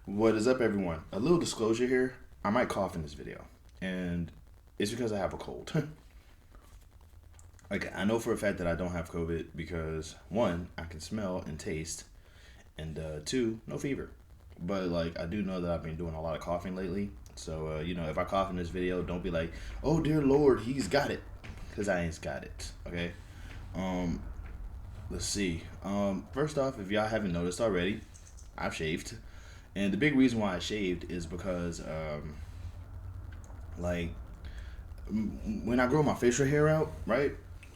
What is up, everyone? A little disclosure here. I might cough in this video, and it's because I have a cold. Like, I know for a fact that I don't have COVID because, one, I can smell and taste, and two, no fever. But, like, I do know that I've been doing a lot of coughing lately. So, if I cough in this video, don't be like, oh, dear Lord, he's got it. Because I ain't got it, okay? Um, let's see. First off, if y'all haven't noticed already, I've shaved. And the big reason why I shaved is because, like, when I grow my facial hair out, right?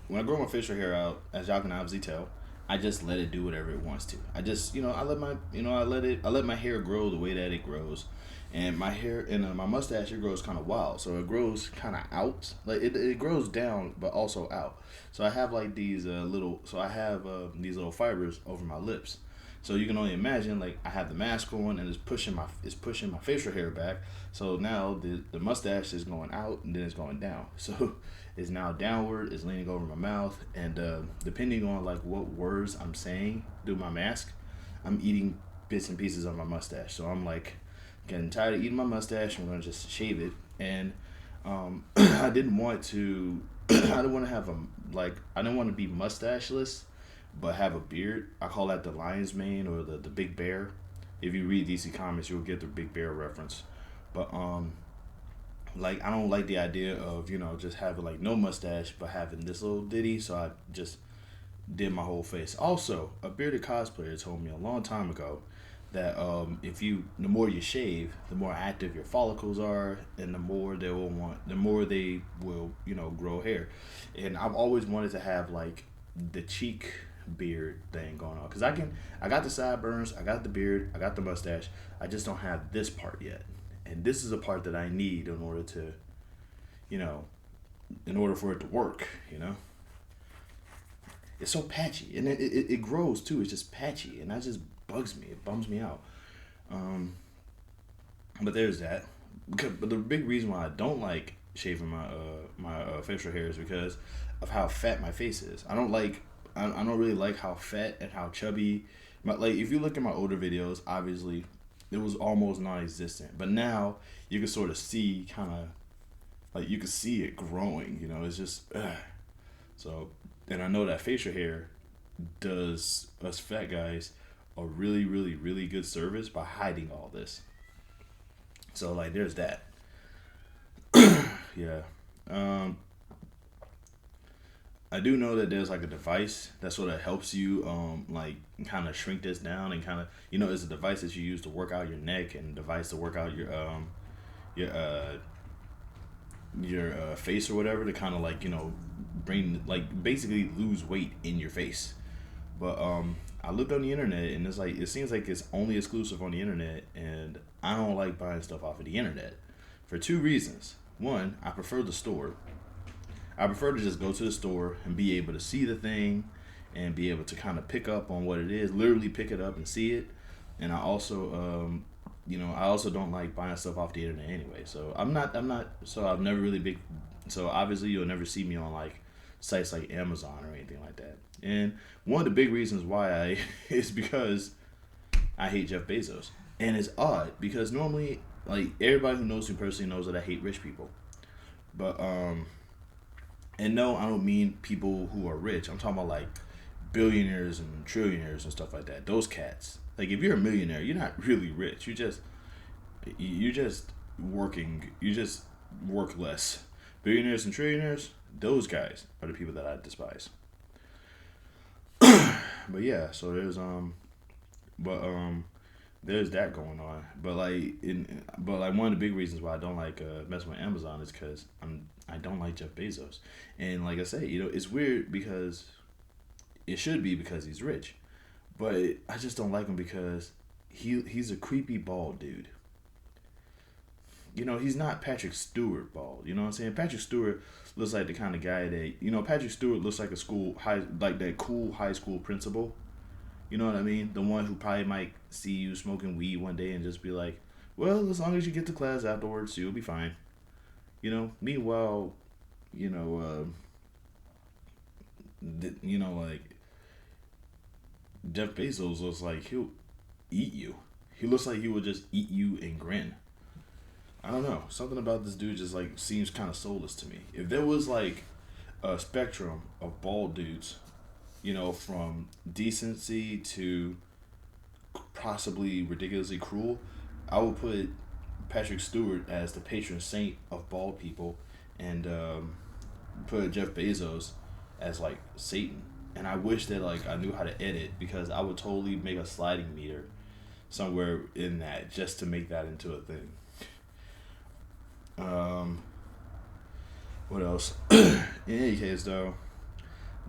When I grow my facial hair out, as y'all can obviously tell, I just let it do whatever it wants to. I just, I let my hair grow the way that it grows, and my hair and my mustache it grows kind of wild, so it grows kind of out, like it grows down but also out. So I have like these these little fibers over my lips. So you can only imagine, like I have the mask on and it's pushing my facial hair back. So now the mustache is going out and then it's going down. So it's now downward, it's leaning over my mouth, and depending on like what words I'm saying through my mask, I'm eating bits and pieces of my mustache. So I'm like getting tired of eating my mustache. I'm gonna just shave it, and I didn't want to. I didn't want to have I didn't want to be mustacheless but have a beard. I call that the lion's mane or the big bear. If you read DC Comics, you'll get the big bear reference. But like I don't like the idea of just having like no mustache but having this little ditty. So I just did my whole face. Also, a bearded cosplayer told me a long time ago that the more you shave, the more active your follicles are, and the more they will grow hair. And I've always wanted to have like the cheek beard thing going on because I got the sideburns, I got the beard, I got the mustache. I just don't have this part yet, and this is a part that I need in order to, you know, in order for it to work. It's so patchy, and it grows too. It's just patchy, and that just bugs me. It bums me out. Um, but there's that. But the big reason why I don't like shaving my facial hair is because of how fat my face is. I don't really like how fat and how chubby. Like if you look at my older videos, obviously it was almost non-existent. But now you can sort of see you can see it growing. It's just so. And I know that facial hair does us fat guys a really, really, really good service by hiding all this. So like, there's that. Yeah. Um, I do know that there's like a device that sort of helps you like kind of shrink this down and kind of it's a device that you use to work out your neck and a device to work out your face or whatever to kind of like bring like basically lose weight in your face. But I looked on the internet and it's like it seems like it's only exclusive on the internet, and I don't like buying stuff off of the internet for two reasons. One, I prefer the store. I prefer to just go to the store and be able to see the thing and be able to kind of pick up on what it is, literally pick it up and see it. And I also, I also don't like buying stuff off the internet anyway. So so I've never really big, so obviously you'll never see me on like sites like Amazon or anything like that. And one of the big reasons why I is because I hate Jeff Bezos. And it's odd because normally, like everybody who knows me personally knows that I hate rich people. But and no, I don't mean people who are rich. I'm talking about like billionaires and trillionaires and stuff like that. Those cats. Like if you're a millionaire, you're not really rich. You just working. You just work less. Billionaires and trillionaires, those guys are the people that I despise. But yeah, so but there's that going on. But like one of the big reasons why I don't like messing with Amazon is because I don't like Jeff Bezos, and like I say, it's weird because it should be because he's rich, but I just don't like him because he's a creepy bald dude. He's not Patrick Stewart bald. You know what I'm saying? Patrick Stewart looks like the kind of guy that Patrick Stewart looks like like that cool high school principal. You know what I mean? The one who probably might see you smoking weed one day and just be like, "Well, as long as you get to class afterwards, you'll be fine." Meanwhile, you know, like Jeff Bezos looks like he'll eat you. He looks like he would just eat you and grin. I don't know. Something about this dude just like seems kind of soulless to me. If there was like a spectrum of bald dudes, from decency to possibly ridiculously cruel, I would put Patrick Stewart as the patron saint of bald people, and put Jeff Bezos as like Satan. And I wish that like I knew how to edit, because I would totally make a sliding meter somewhere in that just to make that into a thing. What else? In any case, though,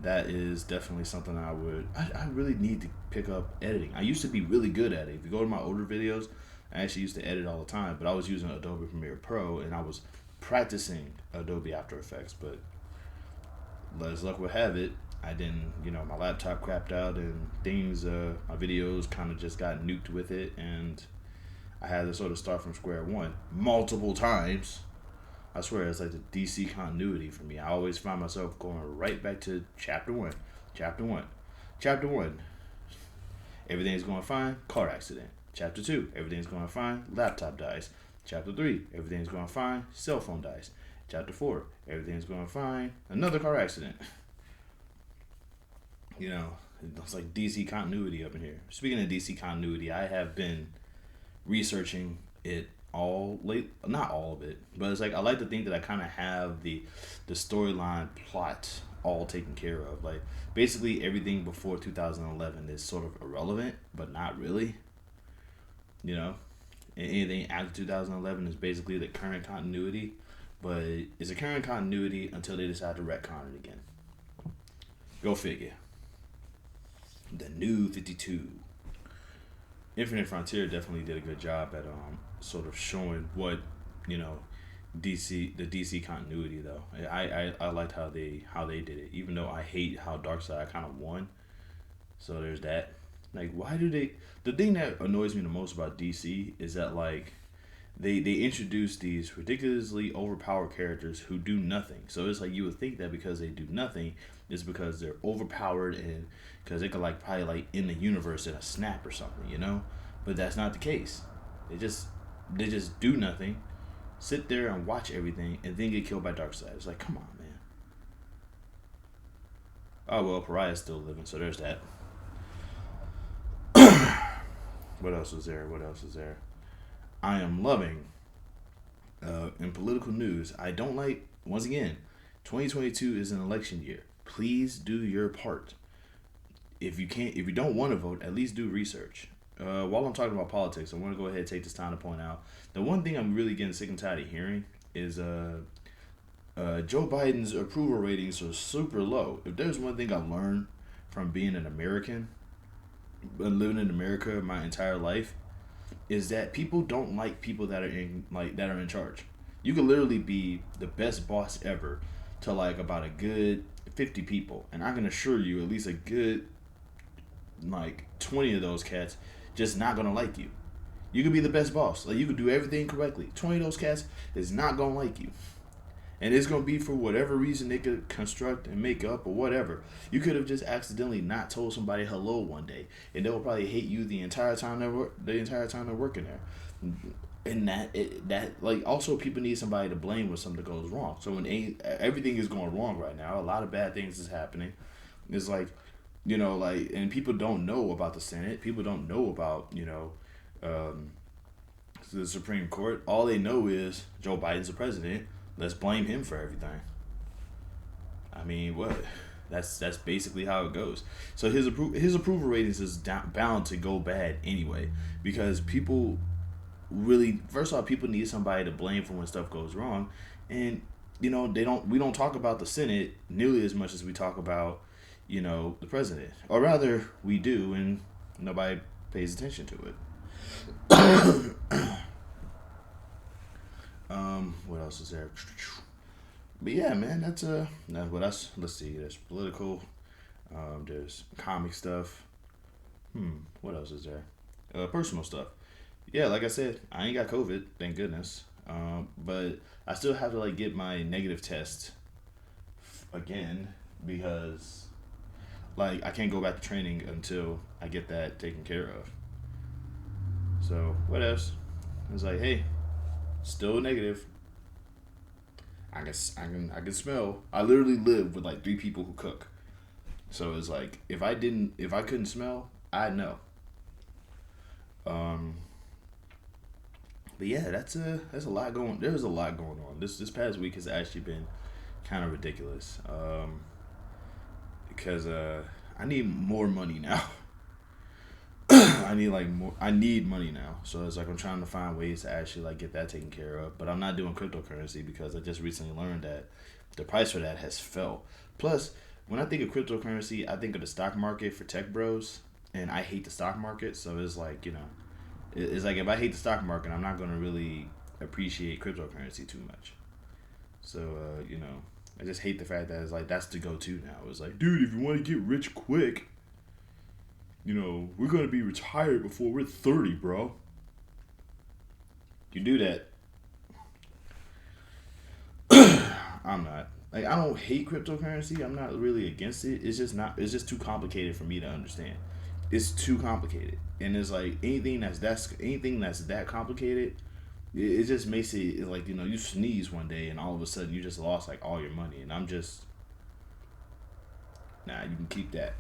that is definitely something I really need to pick up editing. I used to be really good at it. If you go to my older videos, I actually used to edit all the time, but I was using Adobe Premiere Pro and I was practicing Adobe After Effects, but as luck would have it, I didn't, my laptop crapped out and things, my videos kind of just got nuked with it, and I had to sort of start from square one multiple times. I swear, it's like the DC continuity for me. I always find myself going right back to chapter one. Chapter one, everything's going fine, car accident. Chapter 2, everything's going fine, laptop dies. Chapter 3, everything's going fine, cell phone dies. Chapter 4, everything's going fine, another car accident. It's like DC continuity up in here. Speaking of DC continuity, I have been researching it not all of it, but it's like I like to think that I kind of have the storyline plot all taken care of. Like basically everything before 2011 is sort of irrelevant, but not really. And anything after 2011 is basically the current continuity, but it's a current continuity until they decide to retcon it again. Go figure. The New 52. Infinite Frontier definitely did a good job at sort of showing what the DC continuity though. I liked how they did it, even though I hate how Darkseid kind of won. So there's that. Like, why do they? The thing that annoys me the most about DC is that like they introduce these ridiculously overpowered characters who do nothing. So it's like you would think that because they do nothing, it's because they're overpowered and because they could like probably like in the universe in a snap or something, But that's not the case. They just do nothing, sit there and watch everything, and then get killed by Darkseid. It's like, come on, man. Oh well, Pariah's still living, so there's that. What else was there? I am loving, in political news, I don't like, once again, 2022 is an election year. Please do your part. If you don't want to vote, at least do research. While I'm talking about politics, I want to go ahead and take this time to point out the one thing I'm really getting sick and tired of hearing is Joe Biden's approval ratings are super low. If there's one thing I learned from being an American and living in America my entire life, is that people don't like people that are in charge. You could literally be the best boss ever to like about a good 50 people, and I can assure you at least a good like 20 of those cats just not gonna like you. You could be the best boss, like you could do everything correctly. 20 of those cats is not gonna like you, and it's gonna be for whatever reason they could construct and make up or whatever. You could have just accidentally not told somebody hello one day, and they'll probably hate you the entire time they're working there. And that like also people need somebody to blame when something goes wrong. So when everything is going wrong right now, a lot of bad things is happening. It's like, and people don't know about the Senate. People don't know about the Supreme Court. All they know is Joe Biden's the president. Let's blame him for everything. I mean, what? That's basically how it goes. So his approval ratings is bound to go bad anyway, because people really, first off, people need somebody to blame for when stuff goes wrong, and we don't talk about the Senate nearly as much as we talk about the president, or rather we do, and nobody pays attention to it. What else is there? But yeah, man, let's see. There's political, there's comic stuff. What else is there? Personal stuff. Yeah, like I said, I ain't got COVID, thank goodness. But I still have to like get my negative test again, because like I can't go back to training until I get that taken care of. So what else? It's like, hey, still negative. I can smell. I literally live with like three people who cook. So it's like if I couldn't smell, I'd know. Um, but yeah, that's a lot going. There's a lot going on. This past week has actually been kind of ridiculous. Because I need more money now. I need like more. I need money now, so it's like I'm trying to find ways to actually like get that taken care of. But I'm not doing cryptocurrency because I just recently learned that the price for that has fell. Plus, when I think of cryptocurrency, I think of the stock market for tech bros, and I hate the stock market. So it's like it's like if I hate the stock market, I'm not gonna really appreciate cryptocurrency too much. So I just hate the fact that it's like that's the go-to now. It's like, dude, if you want to get rich quick, we're gonna be retired before we're 30, bro. You do that. I'm not. Like I don't hate cryptocurrency. I'm not really against it. It's just not. It's just too complicated for me to understand. It's too complicated, and it's like anything that's that complicated. It just makes it like you sneeze one day and all of a sudden you just lost like all your money, and I'm just nah. You can keep that.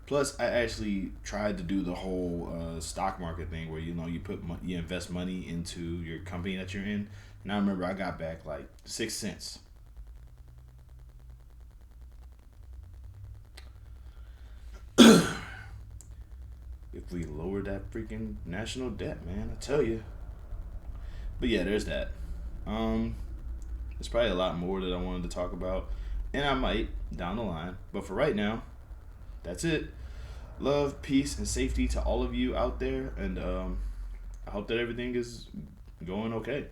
Plus, I actually tried to do the whole stock market thing where you invest money into your company that you're in, and I remember I got back like 6 cents. If we lower that freaking national debt, man, I tell you. But yeah, there's that. Um, there's probably a lot more that I wanted to talk about, and I might down the line. But for right now, that's it. Love, peace, and safety to all of you out there, and I hope that everything is going okay.